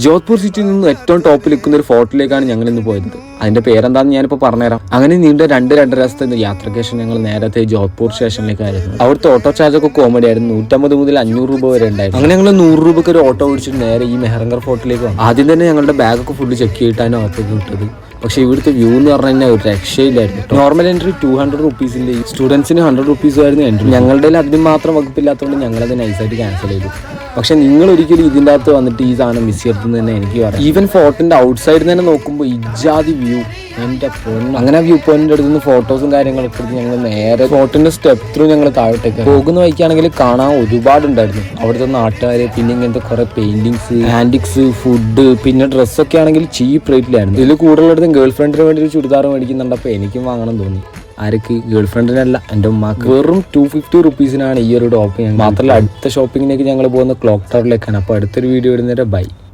ജോധ്പൂർ സിറ്റിയിൽ നിന്ന് ഏറ്റവും ടോപ്പിൽ നിൽക്കുന്ന ഒരു ഫോർട്ടിലേക്കാണ് ഞങ്ങൾ ഇന്ന് പോയത്. അതിന്റെ പേരെന്താണെന്ന് ഞാനിപ്പോൾ പറഞ്ഞുതരാം. അങ്ങനെ നീണ്ട 2-2.5 ദിവസത്തെ യാത്രയ്ക്ക് ശേഷം ഞങ്ങൾ നേരത്തെ ജോധ്പൂർ സ്റ്റേഷനിലേക്കായിരുന്നു. അവിടുത്തെ ഓട്ടോ ചാർജ് ഒക്കെ കോമഡി ആയിരുന്നു. 150 മുതൽ 500 രൂപ വരെ ഉണ്ടായിരുന്നു. അങ്ങനെ ഞങ്ങൾ 100 രൂപയ്ക്ക് ഒരു ഓട്ടോ ഓടിച്ചിട്ട് നേരെ ഈ മെഹ്റൻഗർ ഫോർട്ടിലേക്ക് വന്നു. ആദ്യം തന്നെ ഞങ്ങളുടെ ബാഗൊക്കെ ഫുള്ള് ചെക്ക് ചെയ്തിട്ടാണ് അകത്തേക്ക് വിട്ടത്. പക്ഷേ ഇവിടുത്തെ വ്യൂ എന്ന് പറഞ്ഞു കഴിഞ്ഞാൽ ഒരു രക്ഷയില്ലായിരുന്നു. നോർമൽ എൻട്രി 200 റുപ്പീസിന്റെ, സ്റ്റുഡൻസിന് 100 റുപ്പീസ് ആയിരുന്നു എൻട്രി. ഞങ്ങളുടെ അതിന് മാത്രം വകുപ്പില്ലാത്തതുകൊണ്ട് ഞങ്ങളത് നൈസായിട്ട് ക്യാൻസൽ ചെയ്തു. പക്ഷെ നിങ്ങൾ ഒരിക്കലും ഇതിൻ്റെ അകത്ത് വന്നിട്ട് ഈ സാധനം മിസ് ചെയ്യരുതെന്ന് തന്നെ എനിക്ക് പറയാം. ഈവൻ ഫോർട്ടിന്റെ ഔട്ട് സൈഡിൽ തന്നെ നോക്കുമ്പോൾ ഇജാതി വ്യൂ, എൻ്റെ പൊന്ന്. അങ്ങനെ വ്യൂ പോയിന്റിന്റെ അടുത്ത് നിന്ന് ഫോട്ടോസും കാര്യങ്ങളൊക്കെ എടുത്ത് ഞങ്ങൾ നേരെ ഫോർട്ടിന്റെ സ്റ്റെപ്പ് ത്രൂ ഞങ്ങൾ താഴോട്ടേക്ക് പോകുന്ന വഴിക്കാണെങ്കിൽ കാണാൻ ഒരുപാടുണ്ടായിരുന്നു. അവിടുത്തെ നാട്ടുകാര്, പിന്നെ ഇങ്ങനത്തെ കുറെ പെയിന്റിങ്സ്, ആന്റിക്സ്, ഫുഡ്, പിന്നെ ഡ്രസ്സൊക്കെ ആണെങ്കിൽ ചീപ്പ് റേറ്റിലായിരുന്നു. ഇതിൽ കൂടുതലുള്ളത് ഗേൾ ഫ്രണ്ടിന് വേണ്ടി ഒരു ചുരിദാർ മേടിക്കുന്നുണ്ടപ്പോൾ എനിക്കും വാങ്ങണം തോന്നി. ആർക്ക്? ഗേൾ ഫ്രണ്ടിനല്ല, എൻ്റെ ഉമ്മാക്ക്. വെറും 250 റുപ്പീസിനാണ് ഈ ഒരു ടോപ്പ്. മാത്രമല്ല അടുത്ത ഷോപ്പിങ്ങിലേക്ക് ഞങ്ങൾ പോകുന്ന ക്ലോക്ക് ടവറിലേക്കാണ്. അപ്പോൾ അടുത്തൊരു വീഡിയോ ഇടുന്നേരം ബൈ.